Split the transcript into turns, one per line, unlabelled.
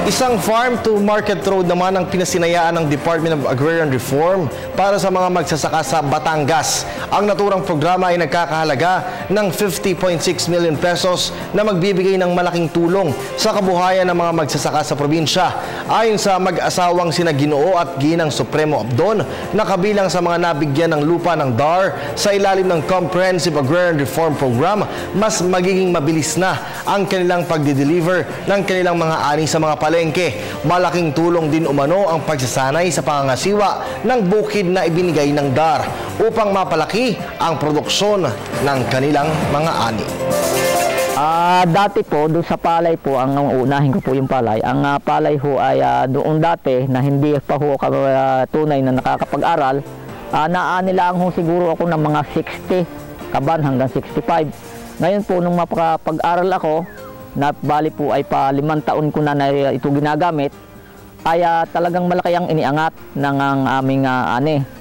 Isang farm-to-market road naman ang pinasinayaan ng Department of Agrarian Reform para sa mga magsasaka sa Batangas. Ang naturang programa ay nagkakahalaga ng 50.6 million pesos na magbibigay ng malaking tulong sa kabuhayan ng mga magsasaka sa probinsya. Ayon sa mag-asawang sina Ginoo at Ginang Supremo Abdon na kabilang sa mga nabigyan ng lupa ng DAR sa ilalim ng Comprehensive Agrarian Reform Program, mas magiging mabilis na ang kanilang pagdi-deliver ng kanilang mga ani sa mga palengke. Malaking tulong din umano ang pagsasanay sa pangangasiwa ng bukid na ibinigay ng DAR upang mapalaki ang produksyon ng kanilang mga ani.
Dati po, doon sa palay po, ang unahin ko po yung palay. Ang palay ho ay doon dati na hindi pa ho tunay na nakakapag-aral. Naani lang ho siguro ako ng mga 60 kaban hanggang 65. Ngayon po, nung mapag-aral ako, na bali po ay pa 5 taon ko na ito ginagamit, ay talagang malaki ang iniangat ng aming ani.